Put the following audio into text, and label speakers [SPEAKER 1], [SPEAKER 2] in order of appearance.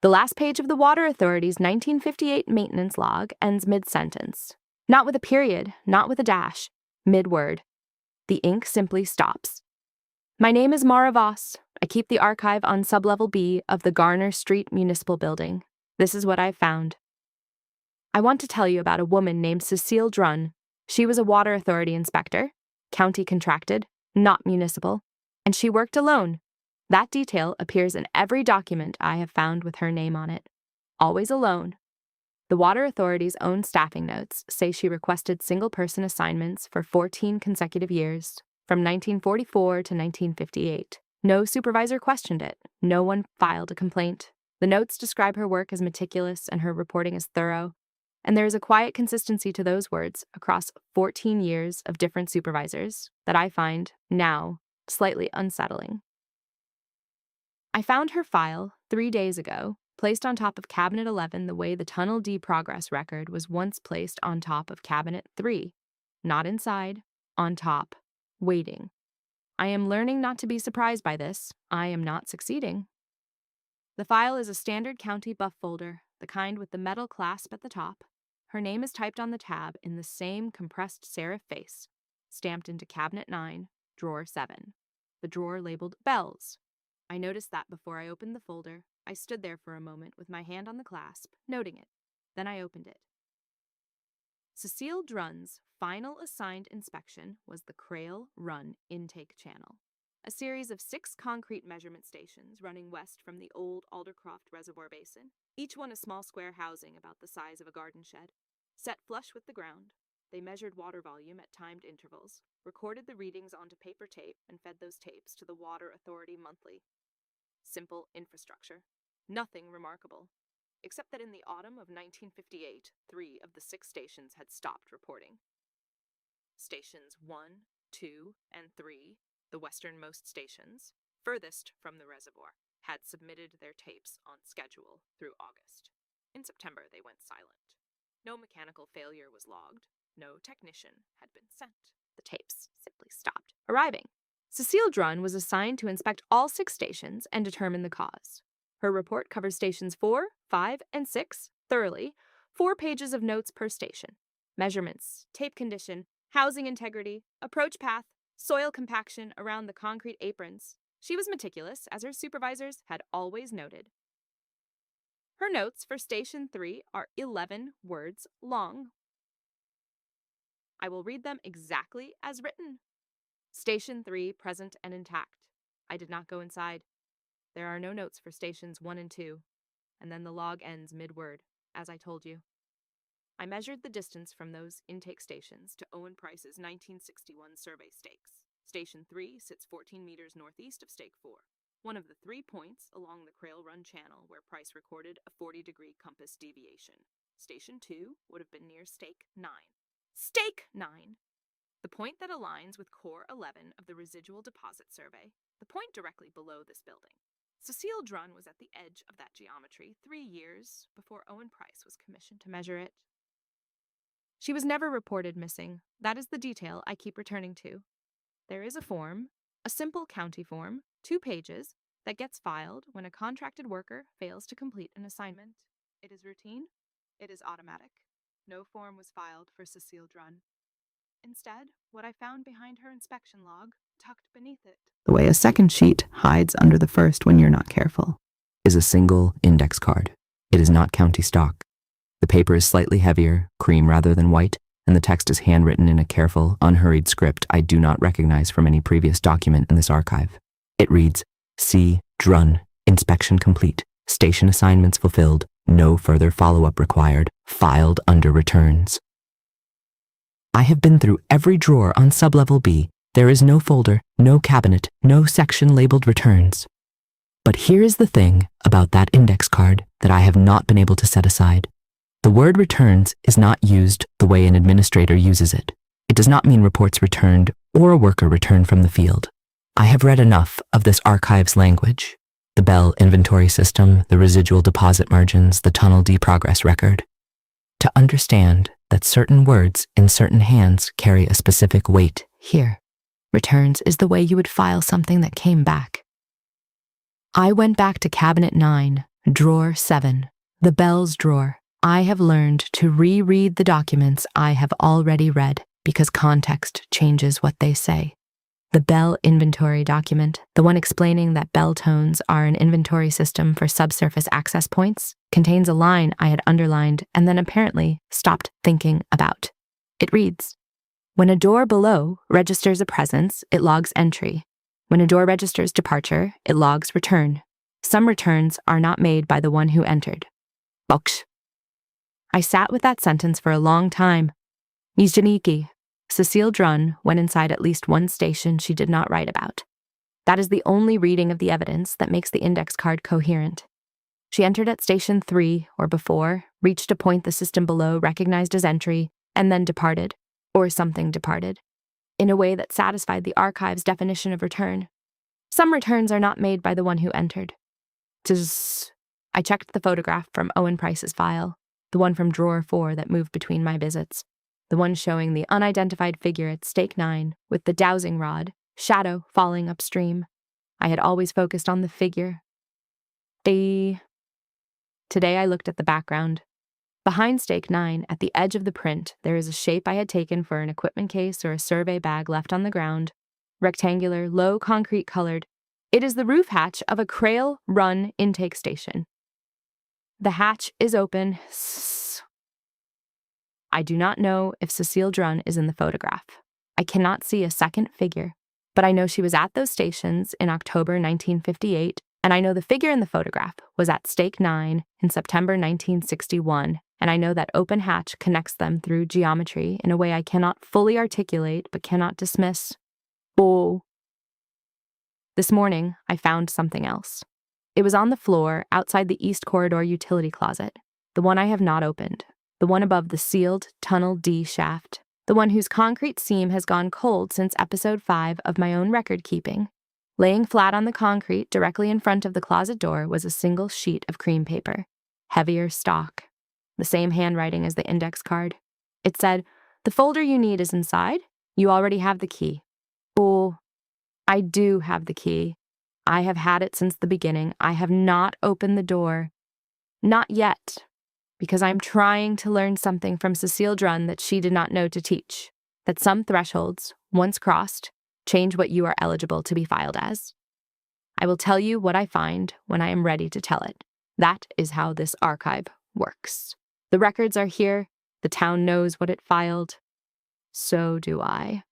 [SPEAKER 1] The last page of the Water Authority's 1958 maintenance log ends mid-sentence. Not with a period, not with a dash, mid-word. The ink simply stops. My name is Mara Voss. I keep the archive on sublevel B of the Garner Street Municipal Building. This is what I've found. I want to tell you about a woman named Cecile Drunn. She was a Water Authority inspector, county contracted, not municipal, and she worked alone. That detail appears in every document I have found with her name on it. Always alone. The Water Authority's own staffing notes say she requested single-person assignments for 14 consecutive years, from 1944 to 1958. No supervisor questioned it. No one filed a complaint. The notes describe her work as meticulous and her reporting as thorough, and there is a quiet consistency to those words across 14 years of different supervisors that I find, now, slightly unsettling. I found her file 3 days ago, placed on top of Cabinet 11 the way the Tunnel D progress record was once placed on top of Cabinet 3. Not inside, on top, waiting. I am learning not to be surprised by this. I am not succeeding. The file is a standard county buff folder, the kind with the metal clasp at the top. Her name is typed on the tab in the same compressed serif face, stamped into Cabinet 9, Drawer 7. The drawer labeled Bells. I noticed that before I opened the folder. I stood there for a moment with my hand on the clasp, noting it. Then I opened it. Cecile Drunn's final assigned inspection was the Crale Run intake channel, a series of 6 concrete measurement stations running west from the old Aldercroft Reservoir Basin, each one a small square housing about the size of a garden shed. Set flush with the ground, they measured water volume at timed intervals, recorded the readings onto paper tape, and fed those tapes to the Water Authority monthly. Simple infrastructure. Nothing remarkable, except that in the autumn of 1958, 3 of the 6 stations had stopped reporting. Stations 1, 2, and 3, the westernmost stations, furthest from the reservoir, had submitted their tapes on schedule through August. In September, they went silent. No mechanical failure was logged. No technician had been sent. The tapes simply stopped arriving. Cecile Drunn was assigned to inspect all 6 stations and determine the cause. Her report covers stations 4, 5, and 6 thoroughly, 4 pages of notes per station. Measurements, tape condition, housing integrity, approach path, soil compaction around the concrete aprons. She was meticulous, as her supervisors had always noted. Her notes for Station 3 are 11 words long. I will read them exactly as written. Station 3 present and intact. I did not go inside. There are no notes for Stations 1 and 2, and then the log ends mid-word, as I told you. I measured the distance from those intake stations to Owen Pryce's 1961 survey stakes. Station 3 sits 14 meters northeast of Stake 4, one of the 3 points along the Crale Run channel where Pryce recorded a 40-degree compass deviation. Station 2 would have been near Stake 9. Stake 9! The point that aligns with Core 11 of the Residual Deposit Survey, the point directly below this building. Cecile Drunn was at the edge of that geometry 3 years before Owen Pryce was commissioned to measure it. She was never reported missing. That is the detail I keep returning to. There is a form, a simple county form, 2 pages, that gets filed when a contracted worker fails to complete an assignment. It is routine. It is automatic. No form was filed for Cecile Drunn. Instead, what I found behind her inspection log, tucked beneath it, the way a second sheet hides under the first when you're not careful,
[SPEAKER 2] is a single index card. It is not county stock. The paper is slightly heavier, cream rather than white, and the text is handwritten in a careful, unhurried script I do not recognize from any previous document in this archive. It reads, C. Drunn, inspection complete, station assignments fulfilled, no further follow-up required, filed under returns. I have been through every drawer on sublevel B. There is no folder, no cabinet, no section labeled returns. But here is the thing about that index card that I have not been able to set aside. The word returns is not used the way an administrator uses it. It does not mean reports returned or a worker returned from the field. I have read enough of this archive's language, the Bell inventory system, the residual deposit margins, the Tunnel D progress record, to understand that certain words in certain hands carry a specific weight.
[SPEAKER 1] Here, returns is the way you would file something that came back. I went back to Cabinet 9, Drawer 7. The Bells Drawer. I have learned to reread the documents I have already read because context changes what they say. The Bell Inventory document, the one explaining that bell tones are an inventory system for subsurface access points, contains a line I had underlined and then apparently stopped thinking about. It reads, "When a door below registers a presence, it logs entry. When a door registers departure, it logs return. Some returns are not made by the one who entered." Boksh. I sat with that sentence for a long time. Nizjaniki. Cecile Drunn went inside at least one station she did not write about. That is the only reading of the evidence that makes the index card coherent. She entered at station 3 or before, reached a point the system below recognized as entry, and then departed, or something departed, in a way that satisfied the archive's definition of return. Some returns are not made by the one who entered. Tzzz. I checked the photograph from Owen Pryce's file, the one from drawer 4 that moved between my visits. The one showing the unidentified figure at stake 9 with the dowsing rod, shadow falling upstream. I had always focused on the figure. Today I looked at the background. Behind stake 9, at the edge of the print, there is a shape I had taken for an equipment case or a survey bag left on the ground. Rectangular, low concrete colored. It is the roof hatch of a Crale Run intake station. The hatch is open. I do not know if Cecile Drunn is in the photograph. I cannot see a second figure, but I know she was at those stations in October 1958, and I know the figure in the photograph was at stake 9 in September 1961, and I know that open hatch connects them through geometry in a way I cannot fully articulate but cannot dismiss. Oh. This morning, I found something else. It was on the floor outside the East Corridor utility closet, the one I have not opened. The one above the sealed Tunnel D shaft, the one whose concrete seam has gone cold since episode 5 of my own record keeping. Laying flat on the concrete directly in front of the closet door was a single sheet of cream paper, heavier stock, the same handwriting as the index card. It said, "The folder you need is inside. You already have the key." Oh, I do have the key. I have had it since the beginning. I have not opened the door. Not yet. Because I'm trying to learn something from Cecile Drunn that she did not know to teach, that some thresholds, once crossed, change what you are eligible to be filed as. I will tell you what I find when I am ready to tell it. That is how this archive works. The records are here. The town knows what it filed. So do I.